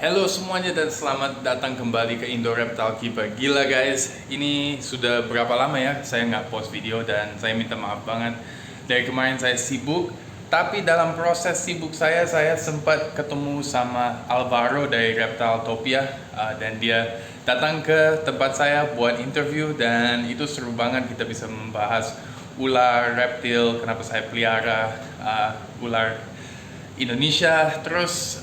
Halo semuanya dan selamat datang kembali ke Indo Reptile Keeper. Gila guys, ini sudah berapa lama ya saya nggak post video dan saya minta maaf banget. Dari kemarin saya sibuk, tapi dalam proses sibuk saya sempat ketemu sama Alvaro dari Reptiletopia dan dia datang ke tempat saya buat interview dan itu seru banget. Kita bisa membahas ular, reptil, kenapa saya pelihara ular Indonesia, terus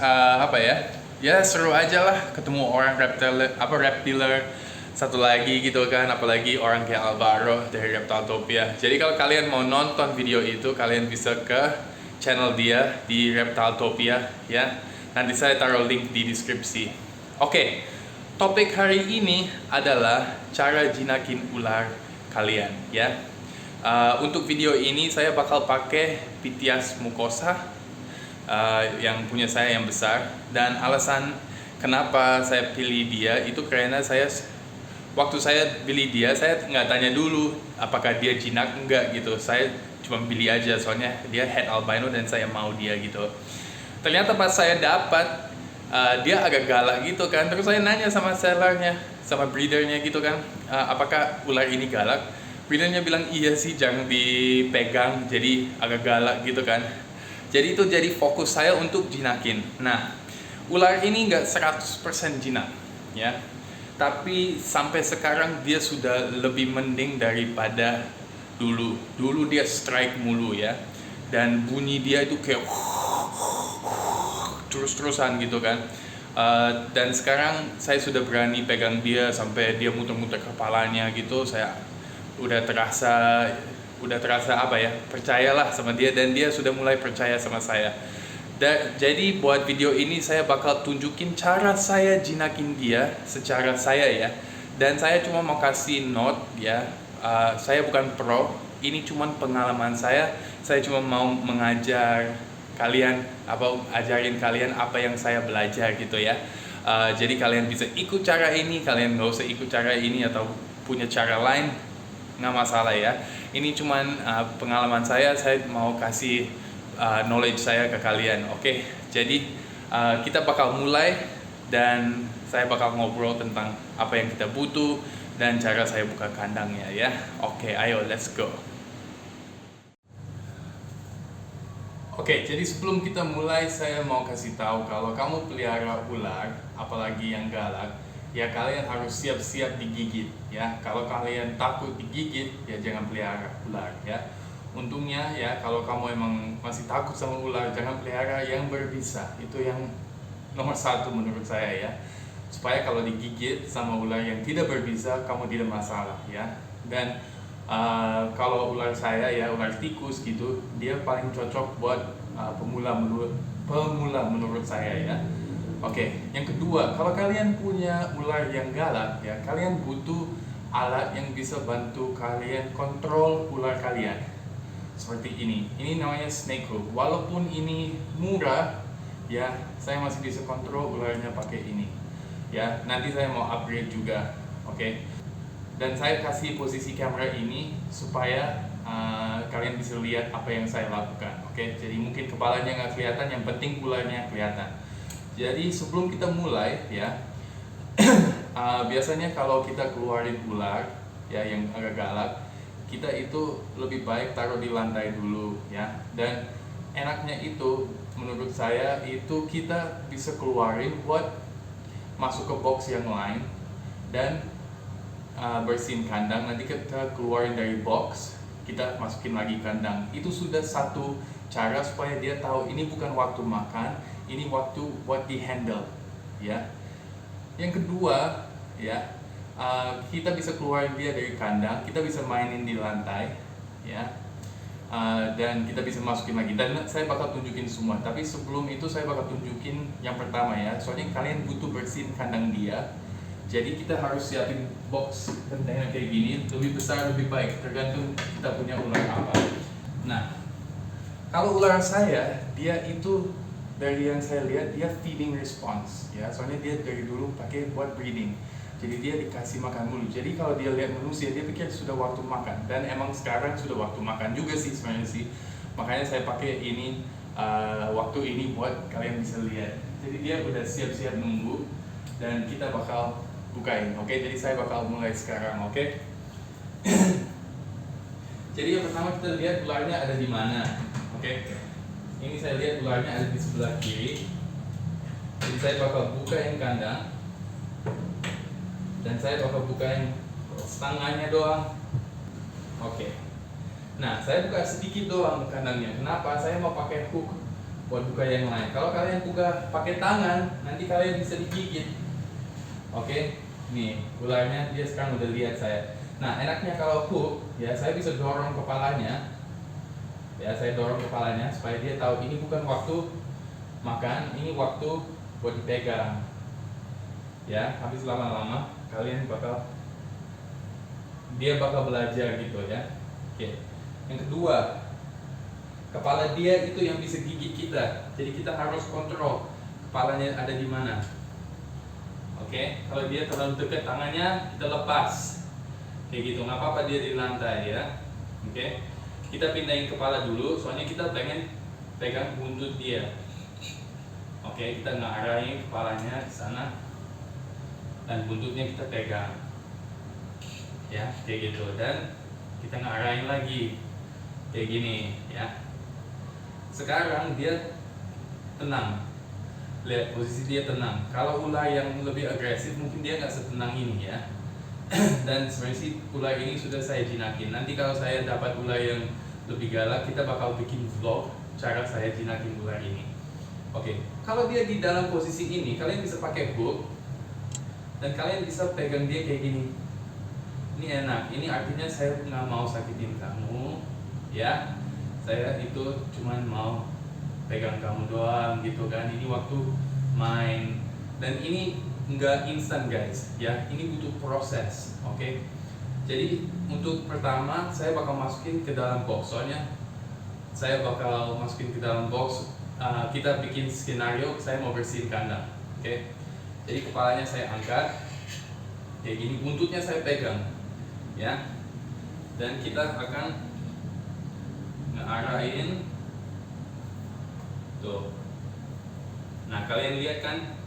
ya seru aja lah ketemu orang reptiler satu lagi gitu kan, apalagi orang kayak Alvaro dari Reptiletopia. Jadi kalau kalian mau nonton video itu, kalian bisa ke channel dia di Reptiletopia ya. Nanti saya taruh link di deskripsi. Oke, topik hari ini adalah cara jinakin ular kalian ya. Untuk video ini saya bakal pakai Pithias mucosa yang punya saya yang besar, dan alasan kenapa saya pilih dia itu karena waktu saya beli dia saya nggak tanya dulu apakah dia jinak enggak gitu. Saya cuma beli aja soalnya dia head albino dan saya mau dia gitu. Ternyata pas saya dapat dia agak galak gitu kan, terus saya nanya sama sellernya, sama breedernya gitu kan, apakah ular ini galak. Breedernya bilang iya sih, jangan dipegang, jadi agak galak gitu kan. Jadi itu jadi fokus saya untuk jinakin. Nah, ular ini nggak 100% jinak ya. Tapi sampai sekarang dia sudah lebih mending daripada dulu. Dulu dia strike mulu ya. Dan bunyi dia itu kayak terus-terusan gitu kan. Dan sekarang saya sudah berani pegang dia sampai dia muter-muter kepalanya gitu. Saya udah terasa percayalah sama dia, dan dia sudah mulai percaya sama saya. Jadi buat video ini saya bakal tunjukin cara saya jinakin dia secara saya ya, dan saya cuma mau kasih note ya, saya bukan pro, ini cuma pengalaman saya cuma mau mengajar kalian, ajarin kalian apa yang saya belajar gitu ya. Jadi kalian bisa ikut cara ini, kalian nggak usah ikut cara ini atau punya cara lain, nggak masalah ya. Ini cuman pengalaman saya mau kasih knowledge saya ke kalian. Oke, jadi kita bakal mulai dan saya bakal ngobrol tentang apa yang kita butuh dan cara saya buka kandangnya ya. Oke, ayo let's go. Oke, jadi sebelum kita mulai saya mau kasih tahu kalau kamu pelihara ular, apalagi yang galak, ya kalian harus siap-siap digigit ya. Kalau kalian takut digigit, ya jangan pelihara ular ya. Untungnya ya, kalau kamu emang masih takut sama ular, jangan pelihara yang berbisa. Itu yang nomor satu menurut saya ya. Supaya kalau digigit sama ular yang tidak berbisa, kamu tidak masalah ya. Dan kalau ular saya ya, ular tikus gitu, dia paling cocok buat pemula menurut saya ya. Oke, yang kedua, kalau kalian punya ular yang galak ya, kalian butuh alat yang bisa bantu kalian kontrol ular kalian. Seperti ini. Ini namanya snake hook. Walaupun ini murah ya, saya masih bisa kontrol ularnya pakai ini. Ya, nanti saya mau upgrade juga. Oke. Dan saya kasih posisi kamera ini supaya kalian bisa lihat apa yang saya lakukan. Oke, jadi mungkin kepalanya nggak kelihatan, yang penting ularnya kelihatan. Jadi sebelum kita mulai ya, biasanya kalau kita keluarin ular ya yang agak galak, kita itu lebih baik taruh di lantai dulu ya. Dan enaknya itu menurut saya itu kita bisa keluarin buat masuk ke box yang lain dan bersihin kandang. Nanti kita keluarin dari box, kita masukin lagi kandang. Itu sudah satu cara supaya dia tahu ini bukan waktu makan, ini waktu buat di handle ya. Yang kedua ya, kita bisa keluarin dia dari kandang, kita bisa mainin di lantai ya, dan kita bisa masukin lagi. Dan saya bakal tunjukin semua, tapi sebelum itu saya bakal tunjukin yang pertama ya, soalnya kalian butuh bersihin kandang dia. Jadi kita harus siapin box container kayak gini, lebih besar lebih baik, tergantung kita punya ular apa. Nah, kalau ular saya, dia itu dari yang saya lihat dia feeding response ya, soalnya dia dari dulu pakai buat breeding. Jadi dia dikasih makan mulu. Jadi kalau dia lihat manusia, dia pikir sudah waktu makan, dan emang sekarang sudah waktu makan juga sih sebenarnya sih. Makanya saya pakai ini waktu ini buat kalian bisa lihat. Jadi dia udah siap-siap nunggu dan kita bakal bukain. Oke, jadi saya bakal mulai sekarang. Oke. Jadi yang pertama kita lihat ularnya ada di mana. Oke. Ini saya lihat ularnya ada di sebelah kiri. Jadi saya bakal bukain kandang dan saya bakal bukain setengahnya doang. Oke. Nah, saya buka sedikit doang kandangnya. Kenapa? Saya mau pakai hook buat buka yang lain. Kalau kalian buka pakai tangan, nanti kalian bisa digigit. Oke, nih ularnya dia sekarang udah lihat saya. Nah, enaknya kalau hook, ya saya bisa dorong kepalanya. Ya, saya dorong kepalanya supaya dia tahu ini bukan waktu makan, ini waktu buat dipegang. Ya, habis lama-lama dia bakal belajar gitu ya. Oke. Yang kedua, kepala dia itu yang bisa gigit kita. Jadi kita harus kontrol kepalanya ada di mana. Oke, kalau dia terlalu dekat tangannya kita lepas. Kayak gitu, nggak apa-apa dia di lantai ya. Oke, kita pindahin kepala dulu, soalnya kita pengen pegang buntut dia. Oke, kita nggak arahin kepalanya ke sana dan buntutnya kita pegang. Ya, kayak gitu, dan kita nggak arahin lagi kayak gini ya. Sekarang dia tenang, lihat posisi dia tenang. Kalau ular yang lebih agresif mungkin dia nggak setenang ini ya. Dan sebenarnya sih ular ini sudah saya jinakin. Nanti kalau saya dapat ular yang lebih galak, kita bakal bikin vlog cara saya jinakin ular ini. Oke, kalau dia di dalam posisi ini, kalian bisa pakai hook dan kalian bisa pegang dia kayak gini. Ini enak. Ini artinya saya nggak mau sakitin kamu, ya. Saya itu cuman mau pegang kamu doang gitu kan. Ini waktu main dan ini nggak instan guys ya, ini butuh proses. Oke. Jadi untuk pertama saya bakal masukin ke dalam box, soalnya saya bakal masukin ke dalam box. Kita bikin skenario saya mau bersihin kandang. Oke. Jadi kepalanya saya angkat kayak gini, buntutnya saya pegang ya, dan kita akan ngarahin tuh. Nah, kalian lihat kan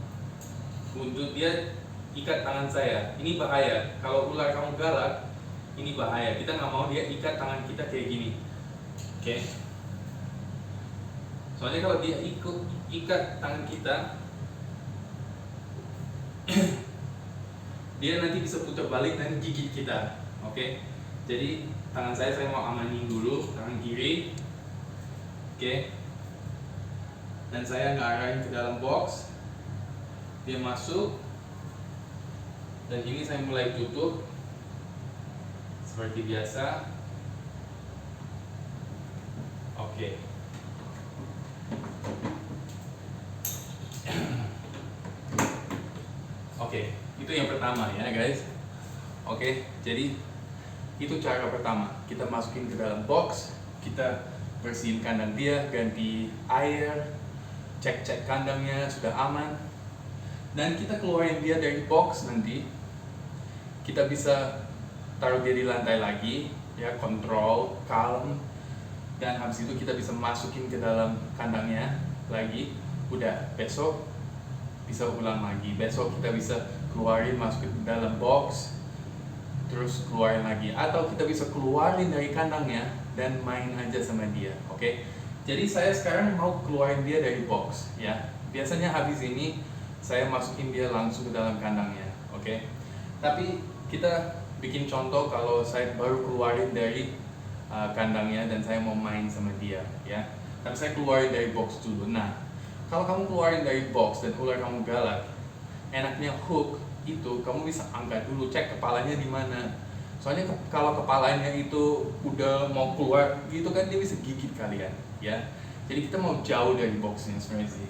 buntut dia ikat tangan saya. Ini bahaya. Kalau ular kamu galak, ini bahaya. Kita nggak mau dia ikat tangan kita kayak gini. Oke. Soalnya kalau dia ikat tangan kita, dia nanti bisa putar balik dan gigit kita. Oke. Jadi tangan saya mau amanin dulu, tangan kiri. Oke. Dan saya ngarahin ke dalam box. Dia masuk. Dan ini saya mulai tutup seperti biasa. Oke. Oke, itu yang pertama ya guys. Oke, jadi itu cara pertama. Kita masukin ke dalam box, kita bersihin kandang dia, ganti air, cek kandangnya sudah aman, dan kita keluarin dia dari box. Nanti kita bisa taruh dia di lantai lagi ya, kontrol, calm, dan habis itu kita bisa masukin ke dalam kandangnya lagi. Udah, besok bisa ulang lagi. Besok kita bisa keluarin, masukin ke dalam box, terus keluarin lagi, atau kita bisa keluarin dari kandangnya dan main aja sama dia. Oke. Jadi saya sekarang mau keluarin dia dari box ya. Biasanya habis ini saya masukin dia langsung ke dalam kandangnya. Oke. Tapi kita bikin contoh kalau saya baru keluarin dari kandangnya dan saya mau main sama dia ya. Tapi saya keluarin dari box dulu. Nah, kalau kamu keluarin dari box dan ular kamu galak, enaknya hook itu kamu bisa angkat dulu, cek kepalanya di mana. Soalnya kalau kepalanya itu udah mau keluar gitu kan, dia bisa gigit kalian ya. Jadi kita mau jauh dari boxnya sebenarnya sih.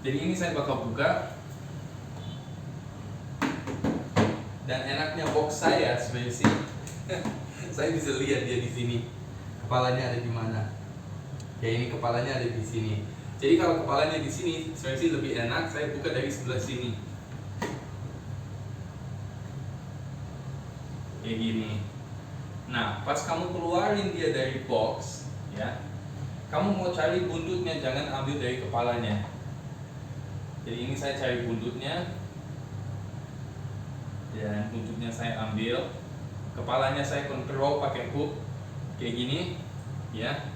Jadi ini saya bakal buka. Dan enaknya box saya sebenarnya sih saya bisa lihat dia di sini. Kepalanya ada di mana? Ya, ini kepalanya ada di sini. Jadi kalau kepalanya di sini sebenarnya sih lebih enak saya buka dari sebelah sini. Kayak gini. Nah, pas kamu keluarin dia dari box ya, kamu mau cari buntutnya, jangan ambil dari kepalanya. Jadi ini saya cari buntutnya, dan buntutnya saya ambil, kepalanya saya kontrol pakai hook kayak gini, ya.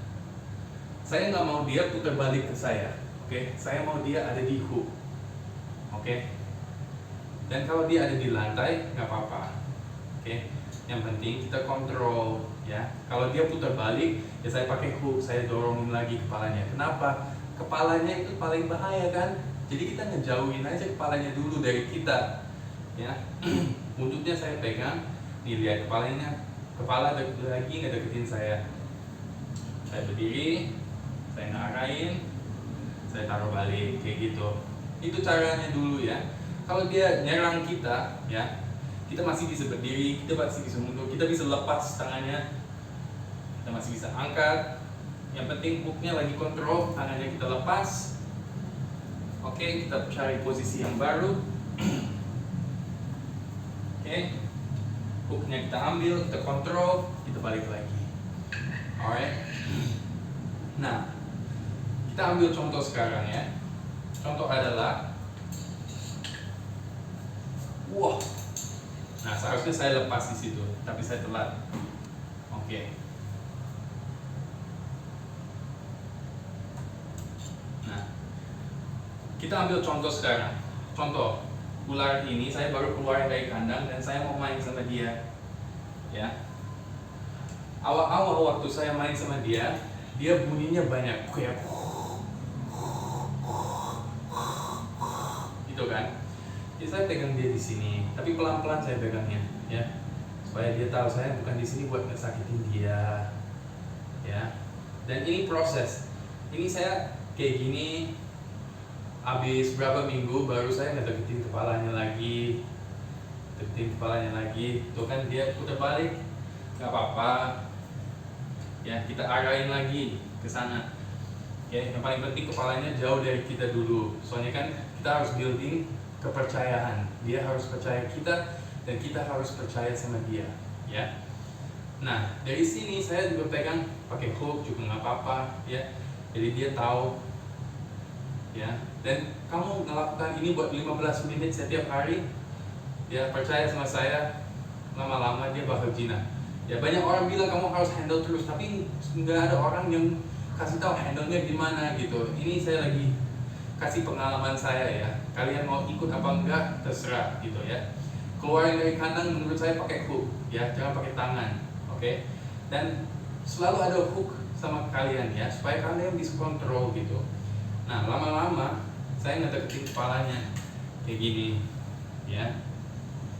Saya nggak mau dia putar balik ke saya, oke? Saya mau dia ada di hook, oke? Dan kalau dia ada di lantai nggak apa-apa, oke? Yang penting kita kontrol, ya. Kalau dia putar balik, ya saya pakai hook, saya dorongin lagi kepalanya. Kenapa? Kepalanya itu paling bahaya kan? Jadi kita ngejauhin aja kepalanya dulu dari kita, ya. Buntutnya saya pegang, nih lihat kepalanya, kepala lagi ngedeketin saya. Saya berdiri, saya ngarahin, saya taruh balik kayak gitu. Itu caranya dulu ya. Kalau dia nyerang kita, ya, kita masih bisa berdiri, kita masih bisa mundur, kita bisa lepas tangannya, kita masih bisa angkat. Yang penting hooknya lagi kontrol, tangannya kita lepas. Oke, kita cari posisi yang baru. Oke, hooknya kita ambil, kita kontrol, kita balik lagi. Alright. Nah, kita ambil contoh sekarang ya. Contoh adalah, wah. Nah, seharusnya saya lepas di situ, tapi saya telat. Oke. Nah, kita ambil contoh sekarang. Contoh, ular ini saya baru keluar dari kandang dan saya mau main sama dia. Ya. Awal-awal waktu saya main sama dia, dia bunyinya banyak, kayak gitu kan. Jadi saya pegang dia di sini, tapi pelan-pelan saya pegangnya, ya, supaya dia tahu saya bukan di sini buat ngesakitin dia, ya. Dan ini proses. Ini saya kayak gini, habis berapa minggu baru saya ngedeketin kepalanya lagi, tuh kan dia putar balik, nggak apa-apa, ya, kita arahin lagi ke sana. Ya, yang paling penting kepalanya jauh dari kita dulu, soalnya kan kita harus building kepercayaan. Dia harus percaya kita dan kita harus percaya sama dia, ya. Nah, dari sini saya juga pegang pakai hook juga nggak apa-apa, ya. Jadi dia tahu, ya. Dan kamu melakukan ini buat 15 menit setiap hari, ya, percaya sama saya, lama-lama dia bakal jinak. Ya, banyak orang bilang kamu harus handle terus, tapi nggak ada orang yang kasih tahu handle-nya gimana gitu. Ini saya lagi kasih pengalaman saya ya. Kalian mau ikut apa enggak terserah gitu ya. Keluarin dari kandang menurut saya pakai hook, ya, jangan pakai tangan, oke? Dan selalu ada hook sama kalian ya, supaya kalian bisa kontrol gitu. Nah, lama-lama saya ngedeketin kepalanya kayak gini, ya.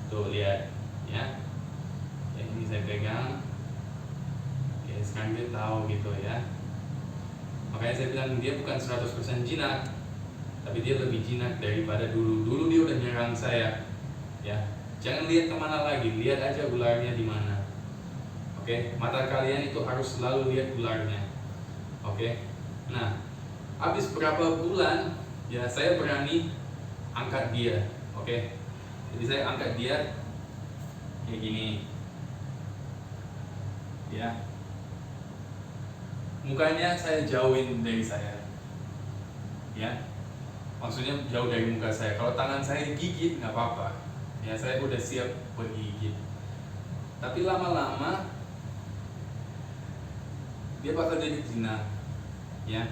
Tuh lihat, ya. Ya, ini saya pegang. Oke, sekarang dia tahu gitu ya. Makanya saya bilang dia bukan 100% jinak, tapi dia lebih jinak daripada dulu. Dulu dia udah nyerang saya, ya. Jangan lihat kemana lagi, lihat aja ularnya di mana. Oke, mata kalian itu harus selalu lihat ularnya. Oke. Nah, habis berapa bulan, ya, saya berani angkat dia. Oke. Jadi saya angkat dia kayak gini, ya. Mukanya saya jauhin dari saya, ya. Maksudnya jauh dari muka saya. Kalau tangan saya gigit nggak apa-apa, ya, saya udah siap buat gigit. Tapi lama-lama dia bakal jadi jinak, ya.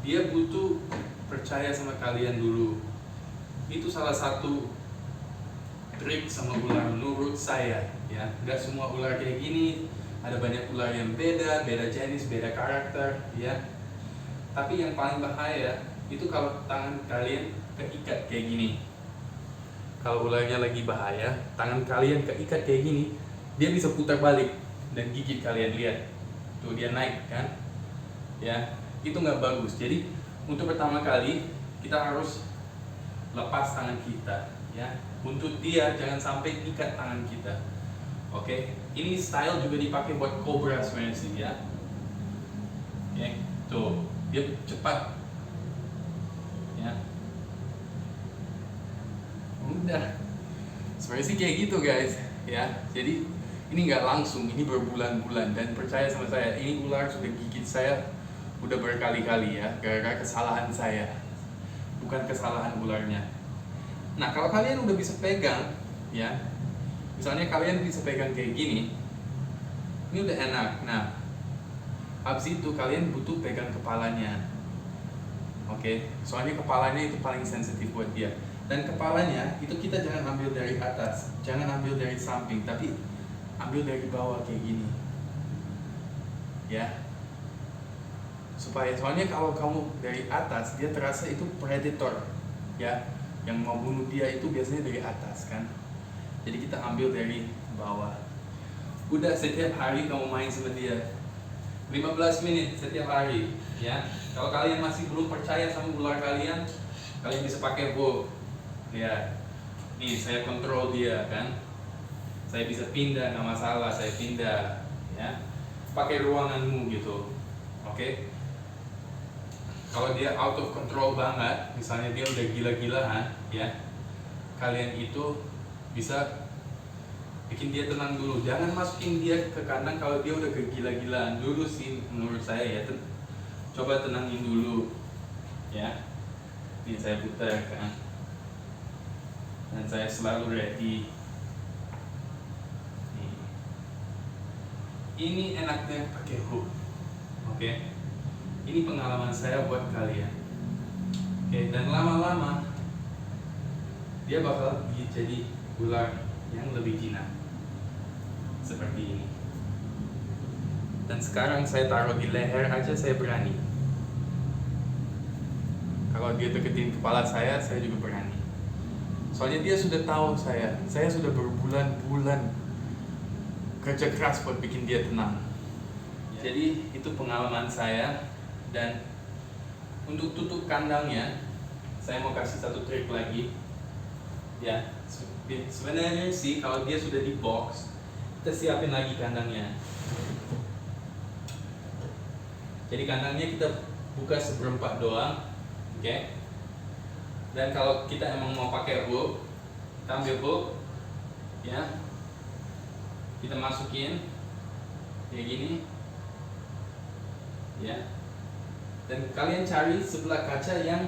Dia butuh percaya sama kalian dulu. Itu salah satu trik sama ular menurut saya, ya. Nggak semua ular kayak gini. Ada banyak ular yang beda jenis, beda karakter, ya. Tapi yang paling bahaya itu kalau tangan kalian keikat kayak gini. Kalau ularnya lagi bahaya, tangan kalian keikat kayak gini, dia bisa putar balik dan gigit kalian. Lihat, tuh dia naik kan, ya. Itu nggak bagus. Jadi untuk pertama kali kita harus lepas tangan kita, ya. Buntut dia jangan sampai ikat tangan kita. Oke, ini style juga dipakai buat cobra sebenarnya sih, ya. Oke, tuh dia cepat, ya. Udah, sebenarnya sih kayak gitu guys, ya. Jadi ini nggak langsung, ini berbulan-bulan, dan percaya sama saya, ini ular sudah gigit saya udah berkali-kali ya, gara-gara kesalahan saya. bukan kesalahan ularnya. Nah, kalau kalian udah bisa pegang, ya, misalnya kalian bisa pegang kayak gini, ini udah enak. Nah, habis itu kalian butuh pegang kepalanya. Oke, soalnya kepalanya itu paling sensitif buat dia. Dan kepalanya itu kita jangan ambil dari atas, jangan ambil dari samping, tapi ambil dari bawah kayak gini. Ya. Soalnya kalau kamu dari atas, dia terasa itu predator. Ya, yang mau bunuh dia itu biasanya dari atas kan. Jadi kita ambil dari bawah. Udah setiap hari kamu main sama dia 15 menit setiap hari, ya. Kalau kalian masih belum percaya sama ular kalian bisa pakai hook. Ya, nih saya kontrol dia kan. Saya bisa pindah, nggak masalah, saya pindah, ya. Pakai ruanganmu gitu, oke. Kalau dia out of control banget, misalnya dia udah gila-gilaan, ya, kalian itu bisa bikin dia tenang dulu. Jangan masukin dia ke kandang kalau dia udah kegila-gilaan dulu sih menurut saya ya. Coba tenangin dulu, ya. Ini saya putar kan, dan saya selalu ready. Ini enaknya pakai hook, oke. Ini pengalaman saya buat kalian, oke. Dan lama-lama dia bakal jadi ular yang lebih jinak seperti ini. Dan sekarang saya taruh di leher aja saya berani. Kalau dia deketin kepala saya juga berani. Soalnya dia sudah tahu saya sudah berbulan-bulan kerja keras buat bikin dia tenang. Jadi itu pengalaman saya. Dan untuk tutup kandangnya, saya mau kasih satu trik lagi. Ya, sebenarnya sih kalau dia sudah di box, kita siapin lagi kandangnya. Jadi kandangnya kita buka seperempat doang, oke. Dan kalau kita emang mau pakai hook, kita ambil hook, ya, kita masukin kayak gini, ya. Dan kalian cari sebelah kaca yang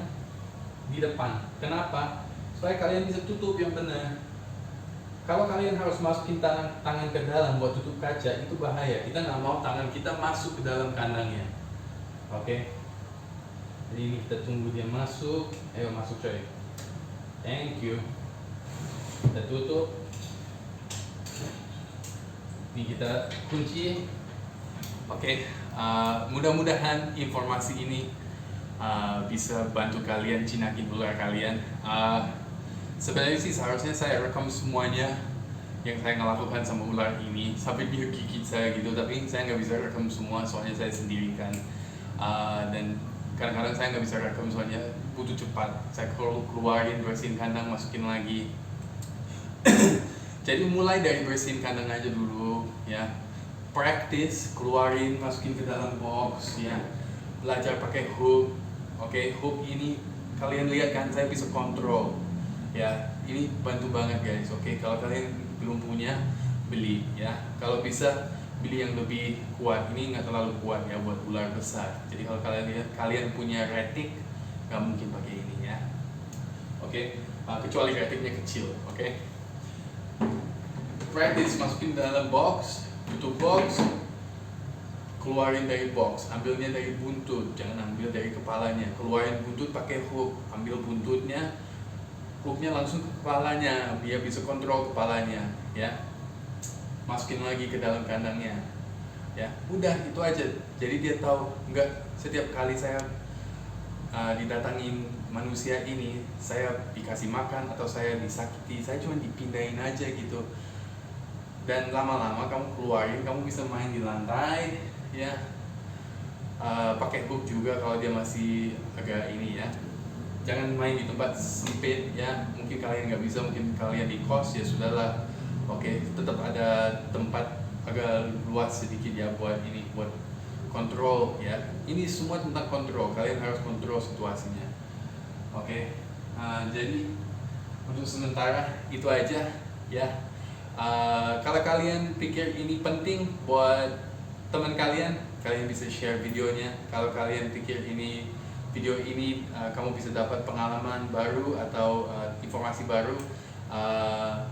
di depan. Kenapa? Supaya kalian bisa tutup yang benar. Kalau kalian harus masukin tangan ke dalam buat tutup kaca, itu bahaya. Kita nggak mau tangan kita masuk ke dalam kandangnya. Oke. Jadi ini kita tunggu dia masuk. Ayo masuk coy. Thank you. Kita tutup. Ini kita kunci. Oke. Mudah-mudahan informasi ini bisa bantu kalian jinakin ular kalian. Sebenarnya sih seharusnya saya rekam semuanya yang saya ngelakukan sama ular ini sampai dia gigit saya gitu, tapi saya nggak bisa rekam semua soalnya saya sendiri kan. Dan kadang-kadang saya nggak bisa rekam soalnya butuh cepat. Saya keluarin, bersihin kandang, masukin lagi. Jadi mulai dari bersihin kandang aja dulu, ya. Practice, keluarin, masukin ke dalam box, ya. Belajar pakai hook. Oke, hook ini kalian lihat kan saya bisa kontrol. Ya, ini bantu banget guys. Oke, kalau kalian belum punya, beli ya. Kalau bisa beli yang lebih kuat. Ini nggak terlalu kuat ya buat ular besar. Jadi kalau kalian lihat, kalian punya retik, nggak mungkin pakai ini ya. Oke, kecuali retiknya kecil. Oke. Practice, masukin dalam box, tutup box, keluarin dari box, ambilnya dari buntut, jangan ambil dari kepalanya. Keluarin buntut pakai hook, ambil buntutnya, hooknya langsung ke kepalanya, biar bisa kontrol kepalanya, ya. Masukin lagi ke dalam kandangnya, ya. Udah itu aja. Jadi dia tahu, enggak setiap kali saya didatangin manusia ini, saya dikasih makan atau saya disakiti, saya cuma dipindahin aja gitu. Dan lama-lama kamu keluarin, kamu bisa main di lantai, ya. Pakai hook juga kalau dia masih agak ini ya. Jangan main di tempat sempit ya. Mungkin kalian nggak bisa, mungkin kalian di kos ya sudahlah. Oke, tetap ada tempat agak luas sedikit ya buat ini, buat kontrol ya. Ini semua tentang kontrol. Kalian harus kontrol situasinya. Oke. Jadi untuk sementara itu aja ya. Kalau kalian pikir ini penting buat teman kalian, kalian bisa share videonya. Kalau kalian pikir ini video ini kamu bisa dapat pengalaman baru atau informasi baru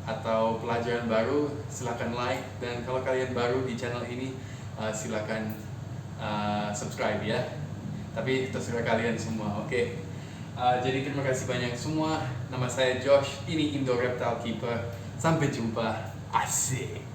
atau pelajaran baru, silakan like. Dan kalau kalian baru di channel ini, silakan subscribe ya. Tapi terserah kalian semua, oke? Jadi terima kasih banyak semua. Nama saya Josh, ini Indo Reptile Keeper. Sampai jumpa, asik.